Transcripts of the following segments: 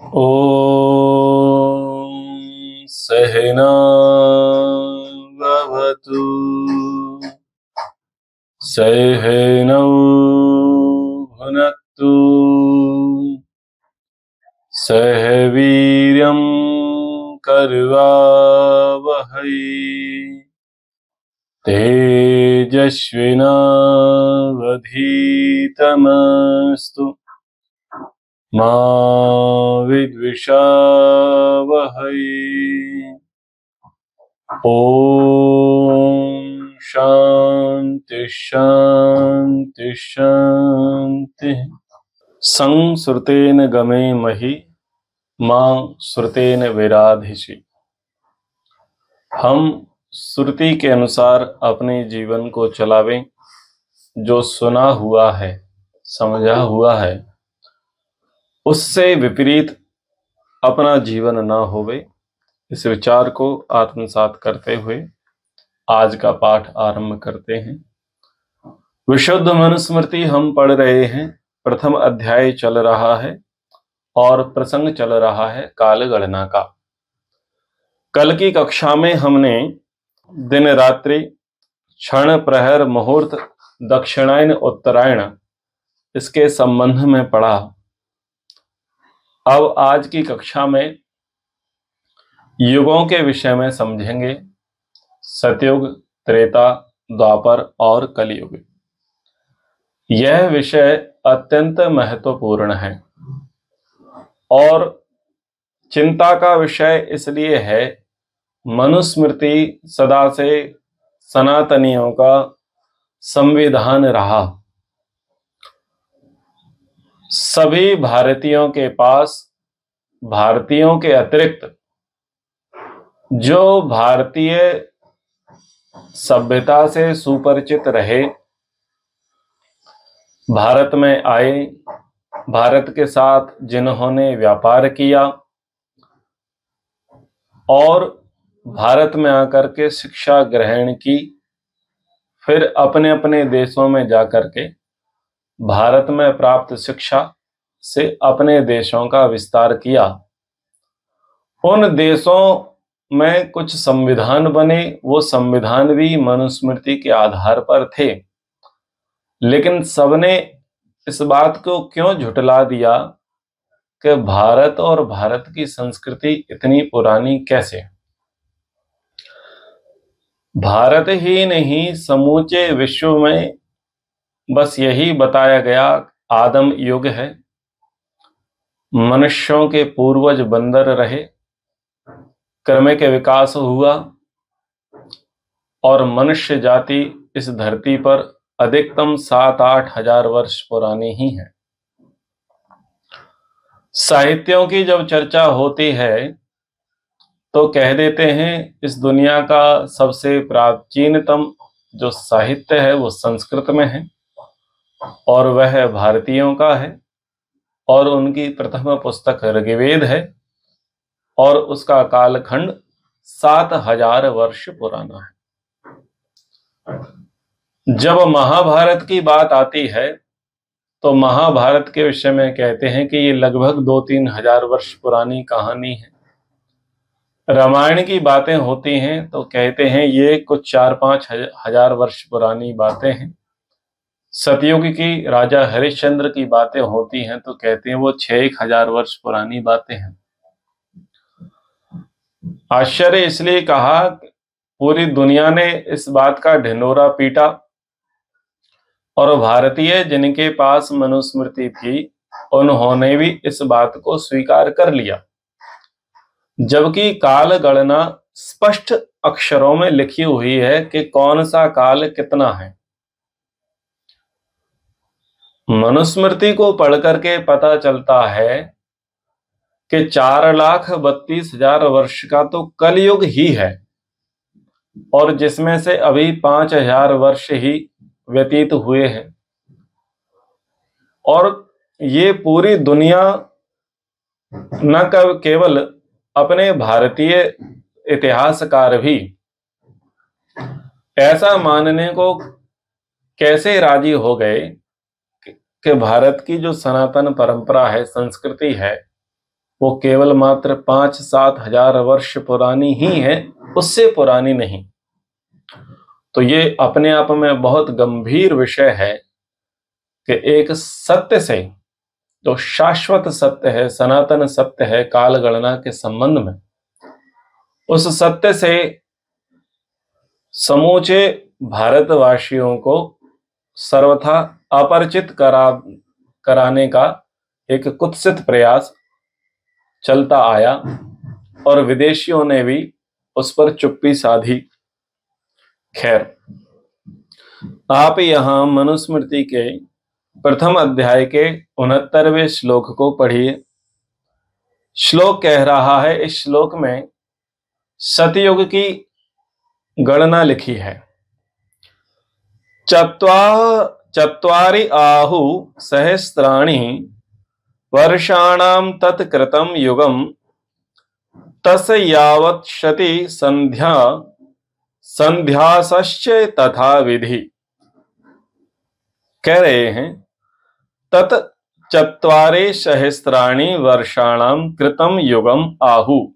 ॐ सहना भवतु सहनौ भुनक्तु सह वीर्यं करवावहै तेजस्विनावधीतमस्तु मा विद्विषावहै। ॐ शान्ति शान्ति शान्ति। संश्रुतेन गमे महि मां श्रुतेन विराधिषि। हम श्रुति के अनुसार अपने जीवन को चलावें। जो सुना हुआ है, समझा हुआ है, उससे विपरीत अपना जीवन ना होवे, इस विचार को आत्मसात करते हुए आज का पाठ आरंभ करते हैं। विशुद्ध मनुस्मृति हम पढ़ रहे हैं। प्रथम अध्याय चल रहा है और प्रसंग चल रहा है काल गणना का। कल की कक्षा में हमने दिन रात्रि, क्षण प्रहर, मुहूर्त, दक्षिणायन, उत्तरायण इसके संबंध में पढ़ा। अब आज की कक्षा में युगों के विषय में समझेंगे। सतयुग, त्रेता, द्वापर और कलयुग। यह विषय अत्यंत महत्वपूर्ण है और चिंता का विषय इसलिए है, मनुस्मृति सदा से सनातनियों का संविधान रहा। सभी भारतीयों के पास भारतीयों के अतिरिक्त जो भारतीय सभ्यता से सुपरिचित रहे, भारत में आए, भारत के साथ जिन्होंने व्यापार किया और भारत में आकर के शिक्षा ग्रहण की, फिर अपने अपने देशों में जाकर के भारत में प्राप्त शिक्षा से अपने देशों का विस्तार किया। उन देशों में कुछ संविधान बने, वो संविधान भी मनुस्मृति के आधार पर थे। लेकिन सबने इस बात को क्यों झुठला दिया कि भारत और भारत की संस्कृति इतनी पुरानी कैसे? भारत ही नहीं, समूचे विश्व में बस यही बताया गया, आदम युग है, मनुष्यों के पूर्वज बंदर रहे, क्रमिक विकास हुआ और मनुष्य जाति इस धरती पर अधिकतम 7-8 हजार वर्ष पुरानी ही है। साहित्यों की जब चर्चा होती है तो कह देते हैं इस दुनिया का सबसे प्राचीनतम जो साहित्य है वो संस्कृत में है और वह भारतीयों का है और उनकी प्रथम पुस्तक ऋग्वेद है और उसका कालखंड 7000 वर्ष पुराना है। जब महाभारत की बात आती है तो महाभारत के विषय में कहते हैं कि ये लगभग 2-3 हजार वर्ष पुरानी कहानी है। रामायण की बातें होती हैं तो कहते हैं ये कुछ 4-5 हजार वर्ष पुरानी बातें हैं। सतयुग की राजा हरिश्चंद्र की बातें होती हैं तो कहते हैं वो 6-1 हजार वर्ष पुरानी बातें हैं। आश्चर्य इसलिए कहा, पूरी दुनिया ने इस बात का ढिंढोरा पीटा और भारतीय जिनके पास मनुस्मृति थी उन्होंने भी इस बात को स्वीकार कर लिया, जबकि काल गणना स्पष्ट अक्षरों में लिखी हुई है कि कौन सा काल कितना है। मनुस्मृति को पढ़ करके पता चलता है कि 4,32,000 वर्ष का तो कलयुग ही है और जिसमें से अभी 5,000 वर्ष ही व्यतीत हुए हैं। और ये पूरी दुनिया न केवल अपने भारतीय इतिहासकार भी ऐसा मानने को कैसे राजी हो गए कि भारत की जो सनातन परंपरा है, संस्कृति है, वो केवल मात्र 5-7 हजार वर्ष पुरानी ही है, उससे पुरानी नहीं। तो ये अपने आप में बहुत गंभीर विषय है कि एक सत्य से, जो शाश्वत सत्य है, सनातन सत्य है काल गणना के संबंध में, उस सत्य से समूचे भारतवासियों को सर्वथा अपरिचित कराने का एक कुत्सित प्रयास चलता आया और विदेशियों ने भी उस पर चुप्पी साधी। खैर, आप यहां मनुस्मृति के प्रथम अध्याय के 69वें श्लोक को पढ़िए। श्लोक कह रहा है, इस श्लोक में सतयुग की गणना लिखी है। चत्वारि आहु सहस्राणि वर्षाणां तत्कृतं युगं तस् यावत्क्षति संध्यासश्च तथा विधि। कह रहे हैं, तत् चत्वारि सहस्राणि वर्षाणां कृतं युगम आहु।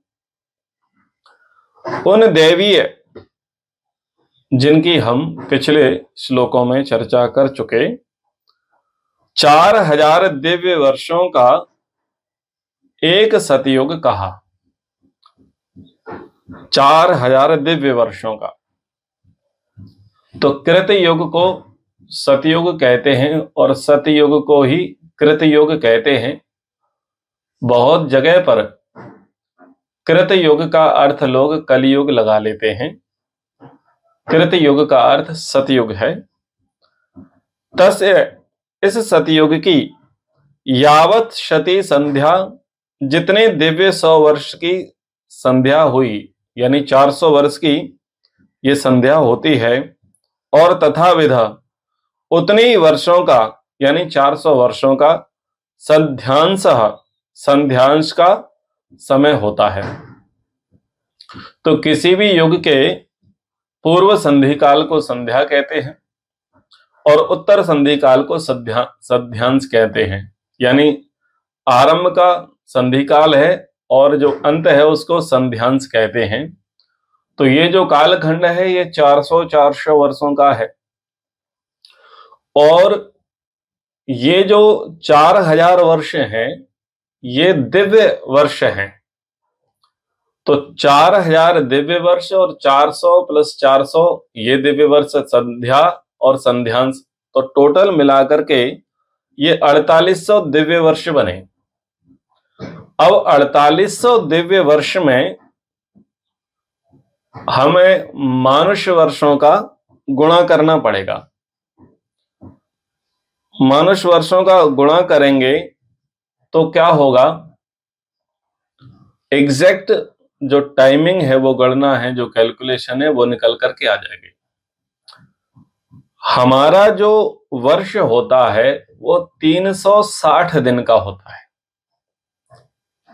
उन देवीय, जिनकी हम पिछले श्लोकों में चर्चा कर चुके, 4000 दिव्य वर्षों का एक सतयुग कहा। 4000 दिव्य वर्षों का। तो कृतयुग को सतयुग कहते हैं और सतयुग को ही कृतयुग कहते हैं। बहुत जगह पर कृतयुग का अर्थ लोग कलयुग लगा लेते हैं। कृतयुग का अर्थ सतयुग है। तस् इस सतयुग की यावत शती संध्या, जितने दिव्य 100 वर्ष की संध्या हुई, यानी 400 वर्ष की ये संध्या होती है, और तथा विधा उतनी वर्षों का, यानी 400 वर्षों का संध्यांश का समय होता है। तो किसी भी युग के पूर्व संधि काल को संध्या कहते हैं और उत्तर संधि काल को संध्यांश कहते हैं। यानी आरंभ का संधि काल है और जो अंत है उसको संध्यांश कहते हैं। तो ये जो कालखंड है ये 400 वर्षों का है। और ये जो 4000 वर्ष हैं ये दिव्य वर्ष हैं। तो 4000 दिव्य वर्ष और 400 + 400 ये दिव्य वर्ष संध्या और संध्यांश, तो टोटल मिलाकर के ये 4800 दिव्य वर्ष बने। अब 4800 दिव्य वर्ष में हमें मानुष्य वर्षों का गुणा करना पड़ेगा। मानुष्य वर्षों का गुणा करेंगे तो क्या होगा, एग्जैक्ट जो टाइमिंग है, वो गणना है, जो कैलकुलेशन है, वो निकल करके आ जाएगी। हमारा जो वर्ष होता है वो 360 दिन का होता है,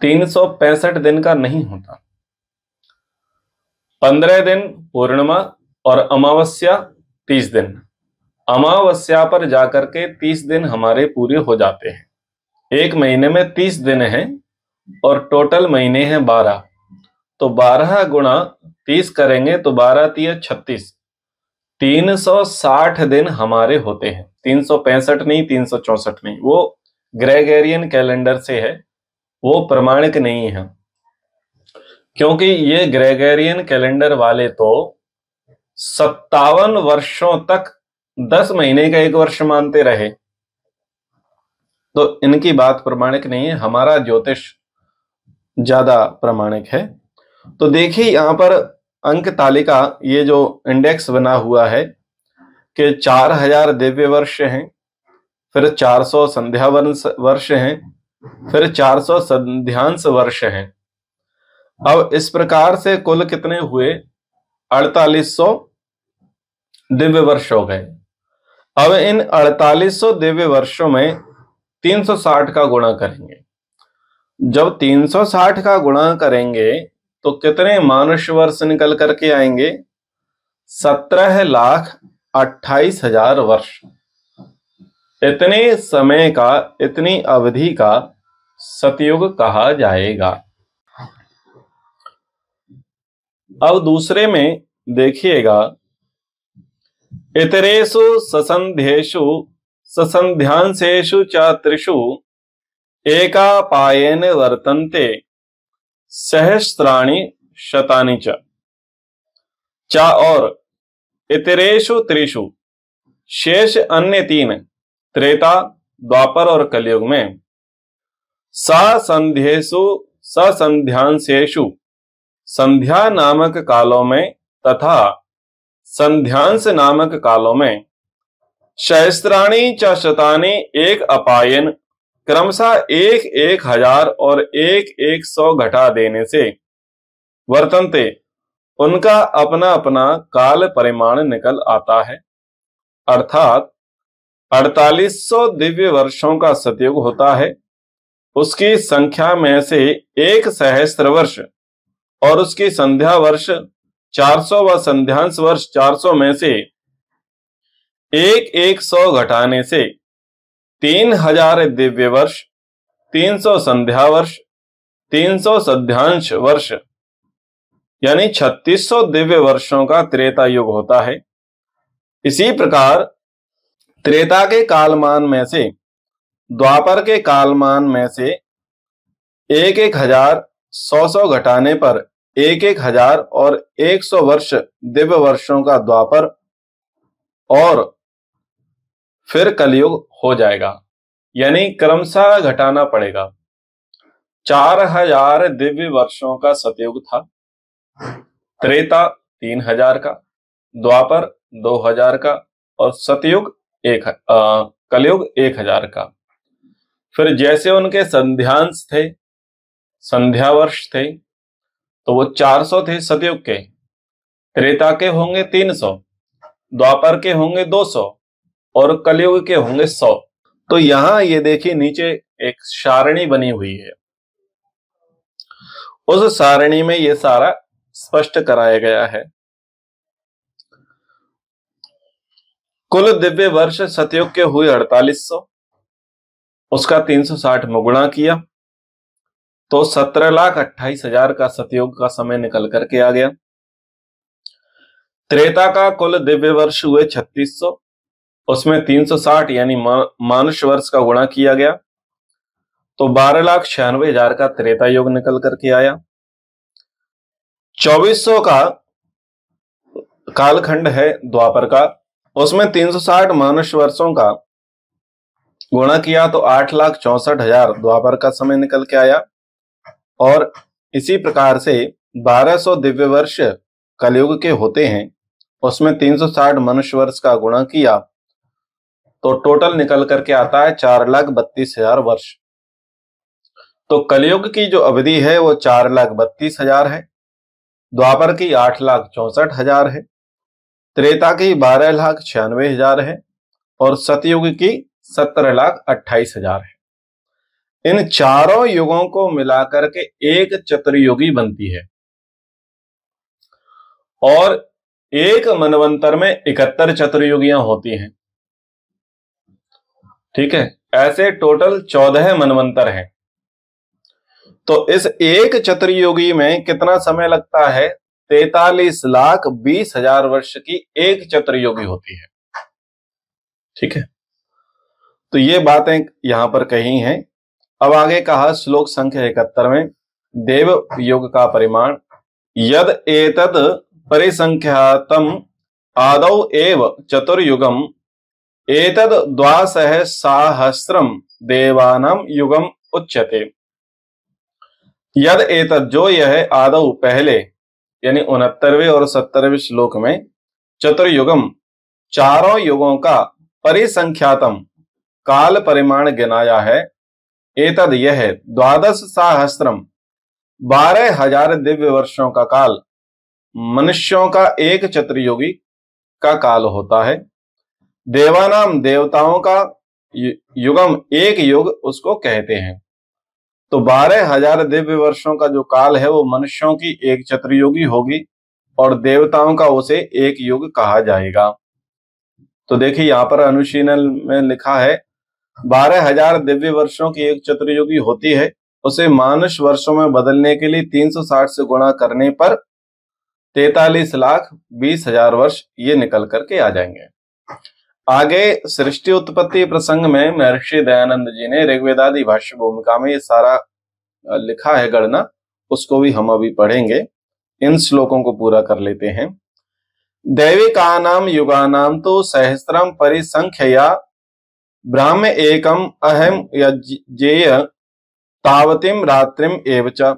365 दिन का नहीं होता। 15 दिन पूर्णिमा और अमावस्या 30 दिन। अमावस्या पर जाकर के 30 दिन हमारे पूरे हो जाते हैं। एक महीने में 30 दिन हैं और टोटल महीने हैं 12। तो 12 गुणा 30 करेंगे तो 12 × 36, 360 दिन हमारे होते हैं। 365 नहीं, 364 नहीं, वो ग्रेगोरियन कैलेंडर से है, वो प्रमाणिक नहीं है। क्योंकि ये ग्रेगोरियन कैलेंडर वाले तो 57 वर्षों तक 10 महीने का एक वर्ष मानते रहे, तो इनकी बात प्रमाणिक नहीं है। हमारा ज्योतिष ज्यादा प्रमाणिक है। तो देखिए यहां पर अंक तालिका, ये जो इंडेक्स बना हुआ है कि 4000 दिव्य वर्ष हैं, फिर 400 संध्या वर्ष हैं, फिर 400 संध्यांश वर्ष हैं। अब इस प्रकार से कुल कितने हुए, 4800 दिव्य वर्ष हो गए। अब इन 4800 दिव्य वर्षों में 360 का गुणा करेंगे। जब 360 का गुणा करेंगे तो कितने मानुष्य वर्ष निकल करके आएंगे, 17,28,000 वर्ष। इतने समय का, इतनी अवधि का सतयुग कहा जाएगा। अब दूसरे में देखिएगा, इतरेषु ससंध्येषु ससंध्यांशेषु च त्रिषु एकापायेन वर्तन्ते सहस्राणि शतानि च और इतरेषु त्रिषु शेष अन्य तीन त्रेता, द्वापर और कलयुग में ससंध्येषु ससंध्यांशेषु संध्या नामक कालों में तथा संध्यांश नामक कालों में सहस्राणि च शतानि एक अपायन क्रमशः एक एक हजार और एक एक सौ घटा देने से वर्तन्ते उनका अपना अपना काल परिमाण निकल आता है। अर्थात 4800 दिव्य वर्षों का सतयुग होता है, उसकी संख्या में से एक सहस्त्र वर्ष और उसकी संध्या वर्ष 400 व संध्यांश वर्ष 400 में से एक एक सौ घटाने से 3000 दिव्य वर्ष, 300 संध्या वर्ष, 300 संध्यांश वर्ष यानी 3600 दिव्य वर्षों का त्रेता युग होता है। इसी प्रकार त्रेता के कालमान में से द्वापर के कालमान में से एक एक हजार 100 घटाने पर एक एक हजार और 100 वर्ष दिव्य वर्षों का द्वापर और फिर कलयुग हो जाएगा, यानी क्रमशः घटाना पड़ेगा। 4000 दिव्य वर्षों का सतयुग था, त्रेता 3000 का, द्वापर 2000 का और सतयुग कलयुग 1000 का। फिर जैसे उनके संध्यांश थे, संध्या वर्ष थे, तो वो 400 थे सतयुग के, त्रेता के होंगे 300, द्वापर के होंगे 200 और कलयुग के होंगे 100। तो यहां ये देखिए नीचे एक सारणी बनी हुई है, उस सारणी में ये सारा स्पष्ट कराया गया है। कुल दिव्य वर्ष सतयुग के हुए 4800, उसका 360 में गुणा किया तो 17,28,000 का सतयुग का समय निकल करके आ गया। त्रेता का कुल दिव्य वर्ष हुए 3600, उसमें 360 यानी मानुष वर्ष का गुणा किया गया तो 12,96,000 का त्रेता युग निकल करके आया। 2400 का कालखंड है द्वापर का, उसमें 360 मानुष वर्षों का गुणा किया तो 8,64,000 द्वापर का समय निकल के आया। और इसी प्रकार से 1200 दिव्य वर्ष कलयुग के होते हैं, उसमें 360 मनुष्य वर्ष का गुणा किया तो टोटल निकल करके आता है 4,32,000 वर्ष। तो कलयुग की जो अवधि है वो 4,32,000 है, द्वापर की 8,64,000 है, त्रेता की 12,96,000 है और सतयुग की 17,28,000 है। इन चारों युगों को मिलाकर के एक चतुर्युगी बनती है और एक मनवंतर में 71 चतुर्युगियां होती हैं। ठीक है, ऐसे टोटल 14 मनवंतर हैं। तो इस एक चतुर्युगी में कितना समय लगता है? 43,20,000 वर्ष की एक चतुर्युगी होती है। ठीक है, तो ये बातें यहां पर कही हैं। अब आगे कहा श्लोक संख्या 71 में, देव युग का परिमाण यद एतद परिसंख्यातम आदौ एव चतुर्युगम एतद द्वासहस्रम देवानाम युगम उच्यते। यद एतद जो यह आदौ पहले यानी 69वें और 70वें श्लोक में चतुर्युगम चारों युगों का परिसंख्यातम काल परिमाण गिनाया है। एतद यह 12,000 12,000 दिव्य वर्षों का काल मनुष्यों का एक चतुर्युगी का काल होता है। देवानाम देवताओं का युगम एक युग उसको कहते हैं। तो 12,000 दिव्य वर्षों का जो काल है वो मनुष्यों की एक चतुर्युगी होगी और देवताओं का उसे एक युग कहा जाएगा। तो देखिए यहां पर अनुशीलन में लिखा है 12,000 दिव्य वर्षों की एक चतुर्युगी होती है, उसे मानुष वर्षों में बदलने के लिए 360 से गुणा करने पर 43,20,000 वर्ष ये निकल करके आ जाएंगे। आगे सृष्टि उत्पत्ति प्रसंग में महर्षि दयानंद जी ने ऋग्वेदादि भाष्य भूमिका में ये सारा लिखा है गणना, उसको भी हम अभी पढ़ेंगे। इन श्लोकों को पूरा कर लेते हैं। दैविकानाम युगानाम तो सहस्त्रम परिसंख्यया ब्राह्म एकम अहम यज्ञेय तावतिम रात्रिम एव च।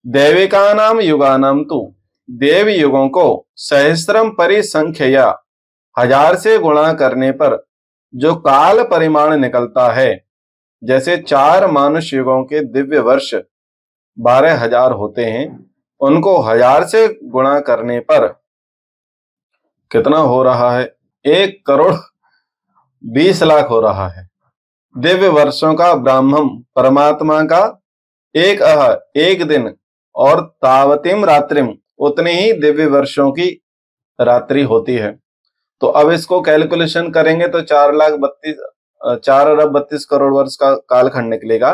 दैविकानाम युगानाम तो देव युगों को सहस्त्रम परिसंख्यया 1000 से गुणा करने पर जो काल परिमाण निकलता है, जैसे 4 मानुष युगों के दिव्य वर्ष 12,000 होते हैं, उनको 1000 से गुणा करने पर कितना हो रहा है? 1,20,00,000 हो रहा है। दिव्य वर्षों का ब्राह्मण परमात्मा का एक दिन और तावतिम रात्रिम उतनी ही दिव्य वर्षों की रात्रि होती है। तो अब इसको कैलकुलेशन करेंगे तो 4,32 वर्ष का कालखंड निकलेगा।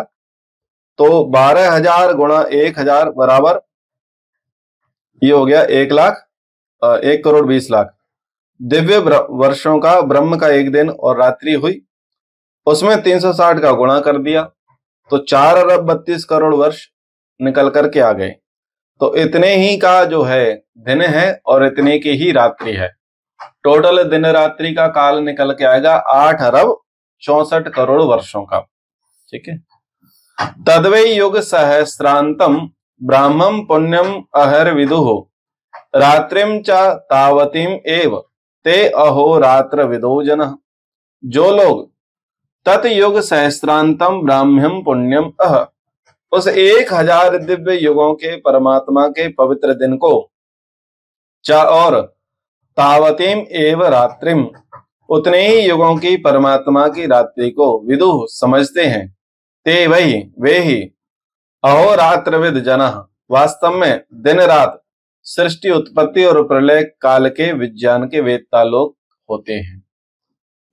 तो 12,000 गुणा 1,000 बराबर ये हो गया 1,20,00,000 दिव्य वर्षों का ब्रह्म का एक दिन और रात्रि हुई, उसमें 360 का गुणा कर दिया तो 4,32 वर्ष निकल करके आ गए। तो इतने ही का जो है दिन है और इतने की ही रात्रि है। टोटल दिन रात्रि का काल निकल के आएगा 8,64 वर्षों का। ठीक है। तद्वै युग सहस्रांतम ब्राह्मम पुण्यम अहर विदुः रात्रिम च तावतीम एव ते अहोरात्र विदो जनः। जो लोग तत्युग सहस्रांतम ब्राह्म्यम पुण्यम अह उस 1,000 दिव्य युगों के परमात्मा के पवित्र दिन को च और तावतीम एव रात्रिम उतने ही युगों की परमात्मा की रात्रि को विदुः समझते हैं, ते वही वे ही अहोरात्रविद जनः वास्तव में दिन रात सृष्टि उत्पत्ति और प्रलय काल के विज्ञान के वेदता लोग होते हैं।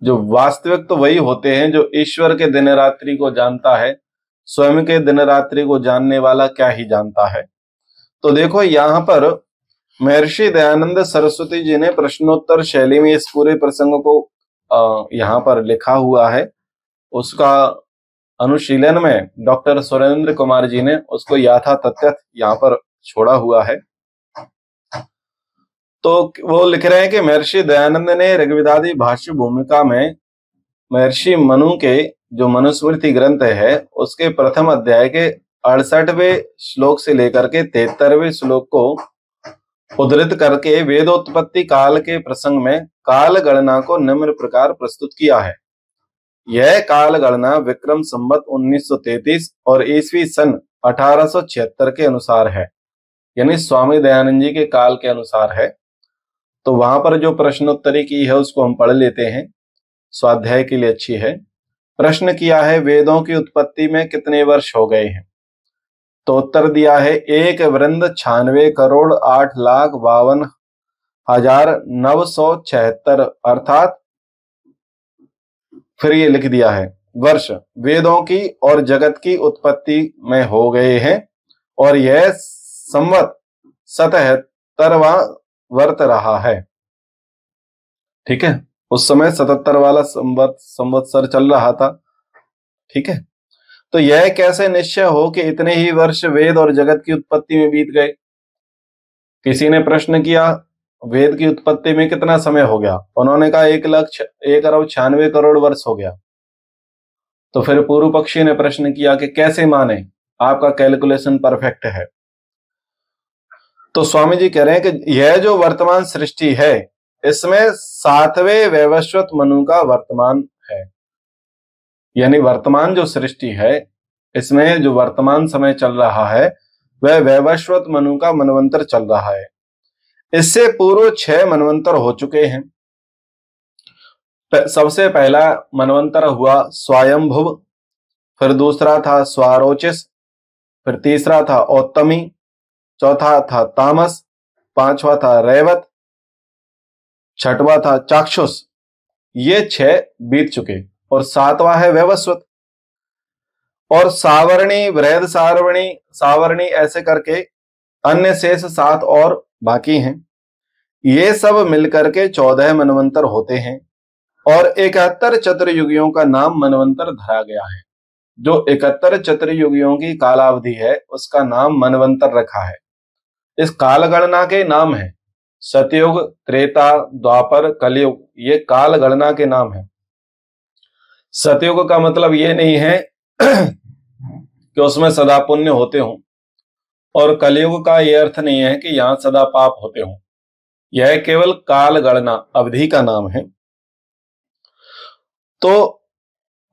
जो वास्तविक तो वही होते हैं जो ईश्वर के दिन रात्रि को जानता है, स्वयं के दिन रात्रि को जानने वाला क्या ही जानता है। तो देखो यहाँ पर महर्षि दयानंद सरस्वती जी ने प्रश्नोत्तर शैली में इस पूरे प्रसंग को यहाँ पर लिखा हुआ है। उसका अनुशीलन में डॉक्टर सुरेंद्र कुमार जी ने उसको यथातथ्य यहाँ पर छोड़ा हुआ है। तो वो लिख रहे हैं कि महर्षि दयानंद ने ऋग्वेदादि भाष्य भूमिका में महर्षि मनु के जो मनुस्मृति ग्रंथ है उसके प्रथम अध्याय के 68वें श्लोक से लेकर के 73वें श्लोक को उद्धृत करके वेदोत्पत्ति काल के प्रसंग में काल गणना को निम्न प्रकार प्रस्तुत किया है। यह काल गणना विक्रम संवत 1933 और ईस्वी सन 1876 के अनुसार है, यानी स्वामी दयानंद जी के काल के अनुसार है। तो वहां पर जो प्रश्नोत्तरी की है उसको हम पढ़ लेते हैं, स्वाध्याय के लिए अच्छी है। प्रश्न किया है वेदों की उत्पत्ति में कितने वर्ष हो गए हैं? तो उत्तर दिया है 1,96,52,976 अर्थात फिर ये लिख दिया है वर्ष वेदों की और जगत की उत्पत्ति में हो गए हैं और यह संवत 77वां वर्त रहा है। ठीक है, उस समय 77 वाला संवत्सर चल रहा था। ठीक है, तो यह कैसे निश्चय हो कि इतने ही वर्ष वेद और जगत की उत्पत्ति में बीत गए? किसी ने प्रश्न किया वेद की उत्पत्ति में कितना समय हो गया? उन्होंने कहा 1,96,00,000 वर्ष हो गया। तो फिर पूर्व पक्षी ने प्रश्न किया कि कैसे माने, आपका कैलकुलेशन परफेक्ट है। तो स्वामी जी कह रहे हैं कि यह जो वर्तमान सृष्टि है इसमें 7वें वैवस्वत मनु का वर्तमान है, यानी वर्तमान जो सृष्टि है इसमें जो वर्तमान समय चल रहा है वह वैवस्वत मनु का मनवंतर चल रहा है। इससे पूर्व 6 मनवंतर हो चुके हैं। सबसे पहला मनवंतर हुआ स्वयंभुव, फिर दूसरा था स्वारोचिस, फिर तीसरा था औत्तमी, चौथा था तामस, पांचवा था रैवत, छठवां था चाक्षुष। ये 6 बीत चुके। और सातवां है वैवस्वत। और सावर्णी, बृहद सावर्णी, सावर्णी ऐसे करके अन्य शेष 7 और बाकी हैं। ये सब मिलकर के 14 मनवंतर होते हैं और 71 चतुर्युगियों का नाम मनवंतर धरा गया है। जो 71 चतुर्युगियों की कालावधि है उसका नाम मनवंतर रखा है। इस काल गणना के नाम है सतयुग, त्रेता, द्वापर, कलयुग। ये काल गणना के नाम है। सतयुग का मतलब ये नहीं है कि उसमें सदा पुण्य होते हों, और कलयुग का यह अर्थ नहीं है कि यहां सदा पाप होते हों। यह केवल काल गणना अवधि का नाम है। तो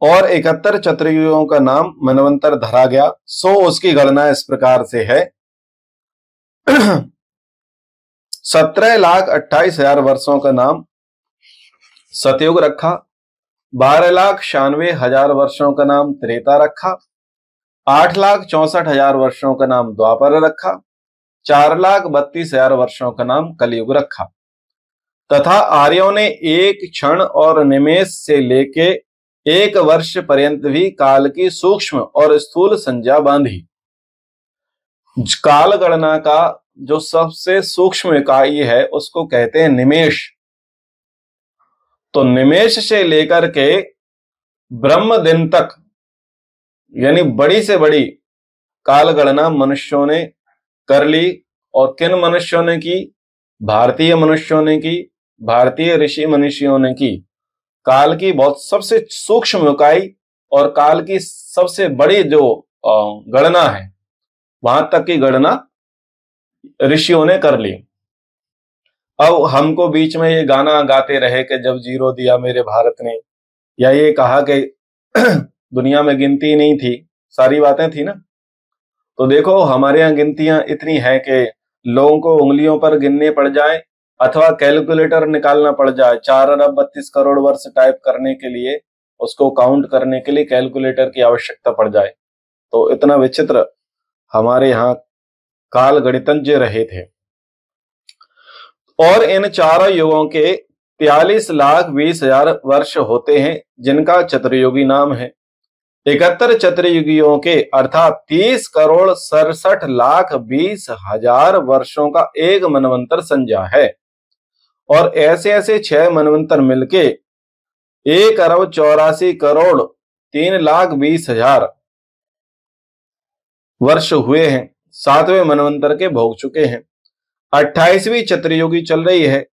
और 71 चतुर्युगों का नाम मनवंतर धरा गया। सो उसकी गणना इस प्रकार से है 17,28,000 वर्षों का नाम सतयुग रखा, 12,96,000 वर्षों का नाम त्रेता रखा, 8,64,000 वर्षों का नाम द्वापर रखा, 4,32,000 वर्षों का नाम कलयुग रखा। तथा आर्यों ने एक क्षण और निमेष से लेके 1 वर्ष पर्यंत भी काल की सूक्ष्म और स्थूल संज्ञा बांधी। काल गणना का जो सबसे सूक्ष्म इकाई है उसको कहते हैं निमेष। तो निमेष से लेकर के ब्रह्म दिन तक, यानी बड़ी से बड़ी काल गणना मनुष्यों ने कर ली। और किन मनुष्यों ने की? भारतीय मनुष्यों ने की, भारतीय ऋषि मनीषियों ने की। काल की बहुत सबसे सूक्ष्म इकाई और काल की सबसे बड़ी जो गणना है वहां तक की गणना ऋषियों ने कर ली। अब हमको बीच में ये गाना गाते रहे कि जब जीरो दिया मेरे भारत ने, या ये कहा कि दुनिया में गिनती नहीं थी, सारी बातें थी ना। तो देखो हमारे यहाँ गिनतियां इतनी है कि लोगों को उंगलियों पर गिनने पड़ जाए अथवा कैलकुलेटर निकालना पड़ जाए। 4 अरब 32 करोड़ वर्ष टाइप करने के लिए, उसको काउंट करने के लिए कैलकुलेटर की आवश्यकता पड़ जाए। तो इतना विचित्र हमारे यहाँ काल गणितज्ञ रहे थे। और इन चारों युगों के 43,20,000 वर्ष होते हैं जिनका चतुर्युगी नाम है। 71 चतुर्युगियों के अर्थात 30,67,20,000 वर्षों का एक मनवंतर संज्ञा है। और ऐसे ऐसे 6 मनवंतर मिलके 1,84,03,20,000 वर्ष हुए हैं। 7वें मनवंतर के भोग चुके हैं। 28वीं चतुर्युगी चल रही है।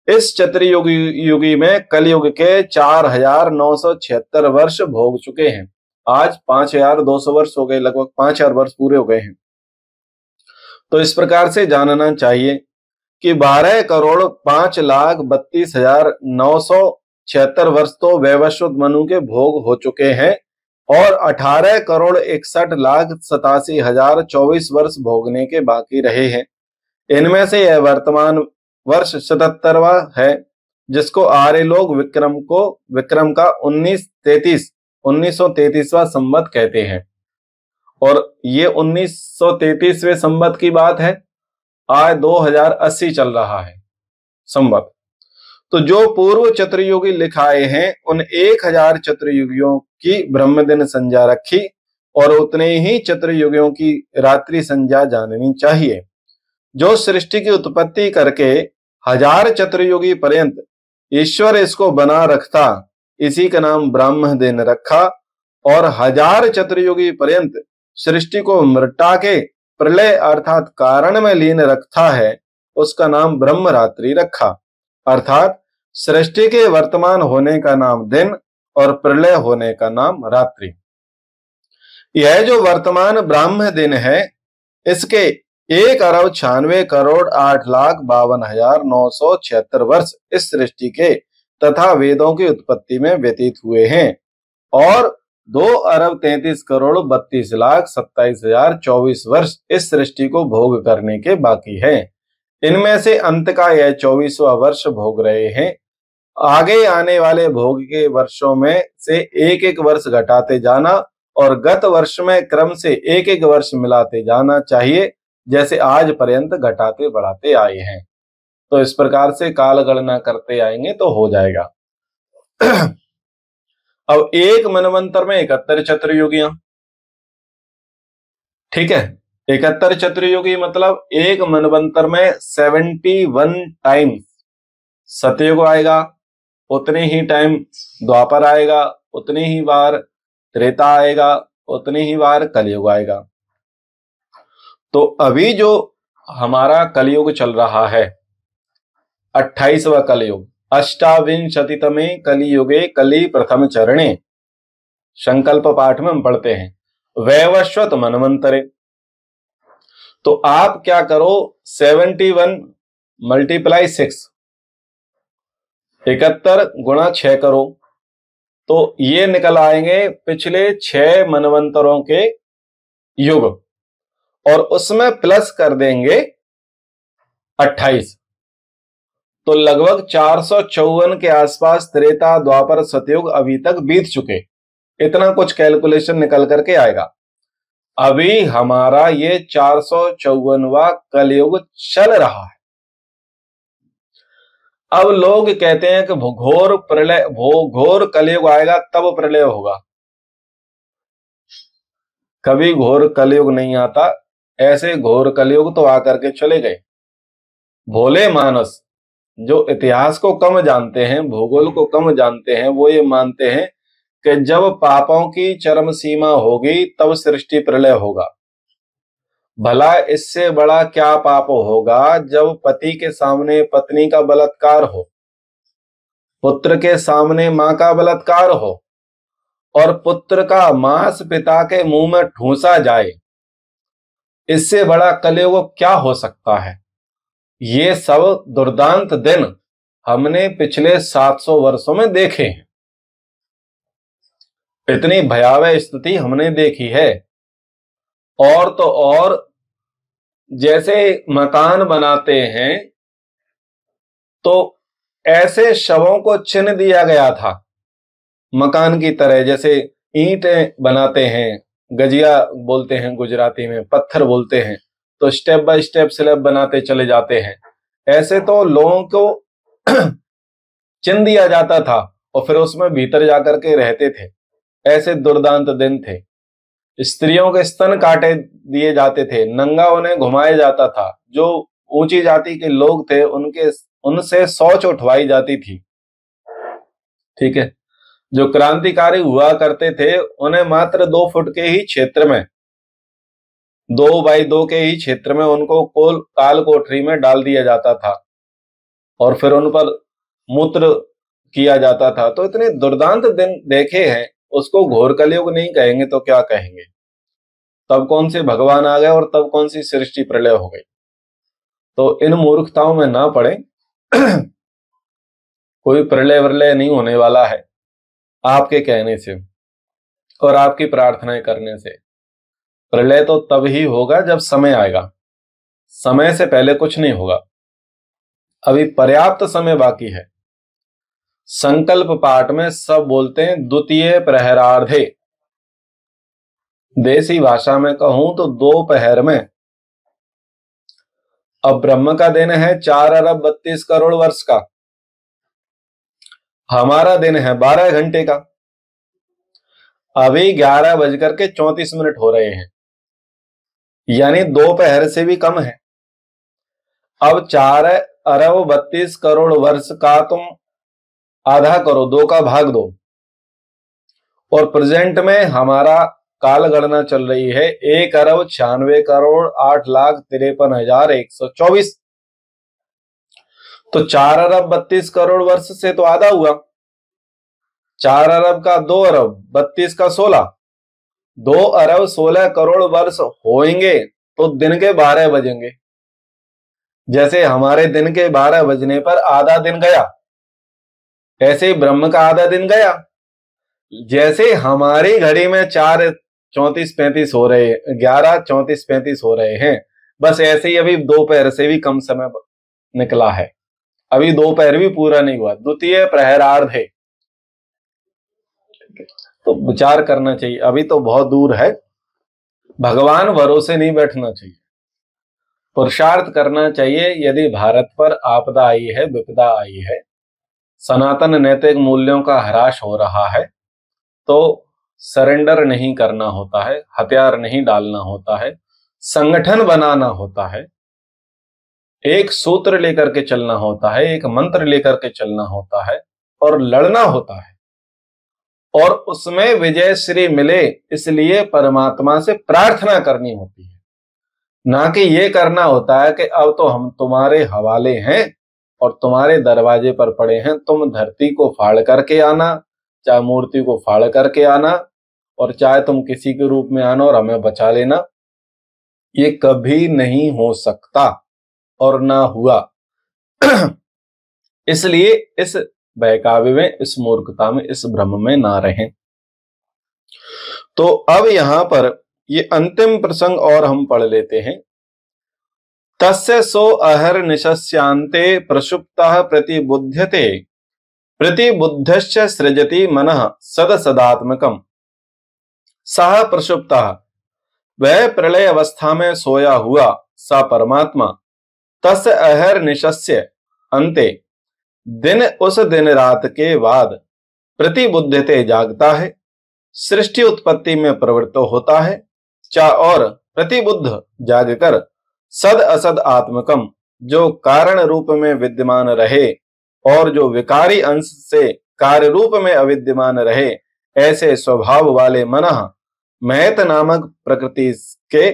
इस चतुर्युगी में कलयुग के 4,976 वर्ष भोग चुके हैं। आज 5,200 वर्ष हो गए, लगभग 5,000 वर्ष पूरे हो गए हैं। तो इस प्रकार से जानना चाहिए कि 12,05,32,976 वर्ष तो वैवस्वत मनु के भोग हो चुके हैं और 18,61,87,024 वर्ष भोगने के बाकी रहे हैं। इनमें से यह वर्तमान वर्ष 77वां है, जिसको आर्य लोग विक्रम का 1933वां संवत कहते हैं। और ये 1933वें संवत की बात है। आज 2080 चल रहा है संवत। तो जो पूर्व चतुर्युगी लिखाए हैं उन 1000 चतुर्युगियों की ब्रह्म दिन संज्ञा रखी और उतने ही चतुर्युगियों की रात्रि संज्ञा जाननी चाहिए। जो सृष्टि की उत्पत्ति करके 1000 चतुर्युगी पर्यंत ईश्वर इसको बना रखता, इसी का नाम ब्रह्म दिन रखा। और 1000 चतुर्युगी पर्यंत सृष्टि को मृटा के प्रलय अर्थात कारण में लीन रखता है, उसका नाम ब्रह्म रात्रि रखा। अर्थात सृष्टि के वर्तमान होने का नाम दिन और प्रलय होने का नाम रात्रि। यह जो वर्तमान ब्रह्म दिन है इसके 1,96,08,52,976 वर्ष इस सृष्टि के तथा वेदों की उत्पत्ति में व्यतीत हुए हैं और 2,33,32,27,024 वर्ष इस सृष्टि को भोग करने के बाकी है। इनमें से अंत का यह 24वां वर्ष भोग रहे हैं। आगे आने वाले भोग के वर्षों में से एक एक वर्ष घटाते जाना और गत वर्ष में क्रम से एक एक वर्ष मिलाते जाना चाहिए, जैसे आज पर्यंत घटाते बढ़ाते आए हैं। तो इस प्रकार से काल गणना करते आएंगे तो हो जाएगा। अब एक मनवंतर में 71 चतुर्युगियां, ठीक है। 71 चतुर्युगी मतलब एक मनवंतर में 71 टाइम्स सतयुग आएगा, उतने ही टाइम द्वापर आएगा, उतनी ही बार त्रेता आएगा, उतनी ही बार कलयुग आएगा। तो अभी जो हमारा कलयुग चल रहा है 28वां कलयुग, अष्टाविंशतितमे कलियुगे कली प्रथम चरणे, संकल्प पाठ में हम पढ़ते हैं वैवस्वत मनवंतरे। तो आप क्या करो, 71 मल्टीप्लाई 6, 71 गुणा 6 करो, तो ये निकल आएंगे पिछले 6 मनवंतरों के युग, और उसमें प्लस कर देंगे 28, तो लगभग 454 के आसपास त्रेता द्वापर सतयुग अभी तक बीत चुके। इतना कुछ कैलकुलेशन निकल करके आएगा। अभी हमारा ये 454वां कलयुग चल रहा है। अब लोग कहते हैं कि घोर प्रलय, घोर कलयुग आएगा तब प्रलय होगा। कभी घोर कलयुग नहीं आता, ऐसे घोर कलयुग तो आकर के चले गए। भोले मानस जो इतिहास को कम जानते हैं, भूगोल को कम जानते हैं, वो ये मानते हैं कि जब पापों की चरम सीमा होगी तब सृष्टि प्रलय होगा। भला इससे बड़ा क्या पाप होगा जब पति के सामने पत्नी का बलात्कार हो, पुत्र के सामने मां का बलात्कार हो, और पुत्र का मांस पिता के मुंह में ठूंसा जाए। इससे बड़ा कलयुग क्या हो सकता है। ये सब दुर्दांत दिन हमने पिछले 700 वर्षों में देखे हैं। इतनी भयावह स्थिति हमने देखी है। और तो और जैसे मकान बनाते हैं तो ऐसे शवों को चिन्ह दिया गया था मकान की तरह। जैसे ईंटें बनाते हैं, गजिया बोलते हैं गुजराती में, पत्थर बोलते हैं, तो स्टेप बाय स्टेप स्लैब बनाते चले जाते हैं। ऐसे तो लोगों को चिन्ह दिया जाता था और फिर उसमें भीतर जाकर के रहते थे। ऐसे दुर्दांत दिन थे। स्त्रियों के स्तन काटे दिए जाते थे, नंगा उन्हें घुमाया जाता था। जो ऊंची जाति के लोग थे उनसे शौच उठवाई जाती थी, ठीक है। जो क्रांतिकारी हुआ करते थे उन्हें मात्र 2 फुट के ही क्षेत्र में, 2 बाई 2 के ही क्षेत्र में उनको काल कोठरी में डाल दिया जाता था और फिर उन पर मूत्र किया जाता था। तो इतने दुर्दांत दिन देखे हैं, उसको घोर कलयुग नहीं कहेंगे तो क्या कहेंगे। तब कौन से भगवान आ गए और तब कौन सी सृष्टि प्रलय हो गई। तो इन मूर्खताओं में ना पड़े। कोई प्रलय वरलय नहीं होने वाला है आपके कहने से और आपकी प्रार्थनाएं करने से। प्रलय तो तब ही होगा जब समय आएगा, समय से पहले कुछ नहीं होगा। अभी पर्याप्त समय बाकी है। संकल्प पाठ में सब बोलते हैं द्वितीय प्रहरार्धे। देसी भाषा में कहूं तो 2 पहर में। अब ब्रह्म का दिन है 4 अरब 32 करोड़ वर्ष का, हमारा दिन है 12 घंटे का। अभी 11:34 हो रहे हैं, यानी 2 पहर से भी कम है। अब 4 अरब 32 करोड़ वर्ष का तुम आधा करो, 2 का भाग दो, और प्रेजेंट में हमारा काल गणना चल रही है 1 अरब 96 करोड़ 8,53,124। तो 4 अरब 32 करोड़ वर्ष से तो आधा हुआ। 4 अरब का 2 अरब 32 का 16, 2 अरब 16 करोड़ वर्ष होंगे तो दिन के 12 बजेंगे। जैसे हमारे दिन के 12 बजने पर आधा दिन गया, ऐसे ही ब्रह्म का आधा दिन गया। जैसे हमारी घड़ी में 4:34-35 हो रहे, 11:34-35 हो रहे हैं, बस ऐसे ही अभी दोपहर से भी कम समय निकला है। अभी दोपहर भी पूरा नहीं हुआ, द्वितीय प्रहरार्ध है। तो विचार करना चाहिए, अभी तो बहुत दूर है। भगवान भरोसे नहीं बैठना चाहिए, पुरुषार्थ करना चाहिए। यदि भारत पर आपदा आई है, विपदा आई है, सनातन नैतिक मूल्यों का ह्रास हो रहा है, तो सरेंडर नहीं करना होता है, हथियार नहीं डालना होता है, संगठन बनाना होता है, एक सूत्र लेकर के चलना होता है, एक मंत्र लेकर के चलना होता है और लड़ना होता है और उसमें विजय श्री मिले इसलिए परमात्मा से प्रार्थना करनी होती है। ना कि ये करना होता है कि अब तो हम तुम्हारे हवाले हैं और तुम्हारे दरवाजे पर पड़े हैं, तुम धरती को फाड़ करके आना, चाहे मूर्ति को फाड़ करके आना और चाहे तुम किसी के रूप में आना और हमें बचा लेना। ये कभी नहीं हो सकता और ना हुआ। इसलिए इस बहकावे में, इस मूर्खता में, इस भ्रम में ना रहें। तो अब यहां पर ये अंतिम प्रसंग और हम पढ़ लेते हैं। तस्य सो अहर निशस्यांते प्रसुप्तः प्रतिबुध्यते प्रतिबुद्धश्च सृजति मनः सद सदात्मकम। सह प्रसुप्तः, वह प्रलय अवस्था में सोया हुआ सा परमात्मा, तस्य अहर निशस्य अंते, दिन उस दिन रात के बाद, प्रतिबुद्धते जागता है, सृष्टि उत्पत्ति में प्रवृत्त होता है, चा और प्रतिबुद्ध जागकर सद असद आत्मकम, जो कारण रूप में विद्यमान रहे और जो विकारी अंश से कार्य रूप में अविद्यमान रहे, ऐसे स्वभाव वाले मनः महत नामक प्रकृति के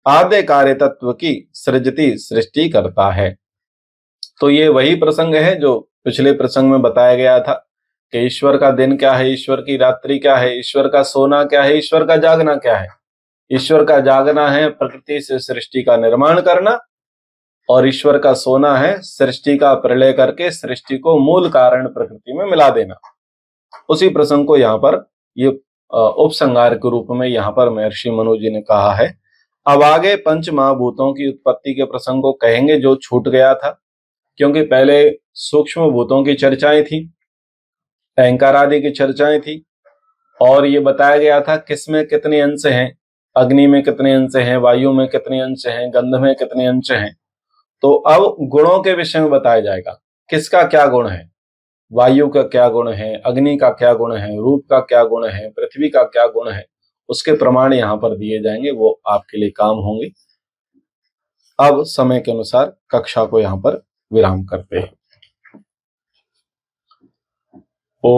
आद्य कार्य तत्व की सृजति सृष्टि करता है। तो ये वही प्रसंग है जो पिछले प्रसंग में बताया गया था कि ईश्वर का दिन क्या है, ईश्वर की रात्रि क्या है, ईश्वर का सोना क्या है, ईश्वर का जागना क्या है। ईश्वर का जागना है प्रकृति से सृष्टि का निर्माण करना और ईश्वर का सोना है सृष्टि का प्रलय करके सृष्टि को मूल कारण प्रकृति में मिला देना। उसी प्रसंग को यहाँ पर ये उपसंहार के रूप में यहाँ पर महर्षि मनु जी ने कहा है। अब आगे पंच महाभूतों की उत्पत्ति के प्रसंग को कहेंगे जो छूट गया था, क्योंकि पहले सूक्ष्म भूतों की चर्चाएं थी, अहंकार आदि की चर्चाएं थी और ये बताया गया था किसमें कितने अंश हैं, अग्नि में कितने अंश हैं, वायु में कितने अंश हैं, गंध में कितने अंश हैं। तो अब गुणों के विषय में बताया जाएगा किसका क्या गुण है, वायु का क्या गुण है, अग्नि का क्या गुण है, रूप का क्या गुण है, पृथ्वी का क्या गुण है, उसके प्रमाण यहाँ पर दिए जाएंगे, वो आपके लिए काम होंगे। अब समय के अनुसार कक्षा को यहाँ पर विराम करते हैं। ओ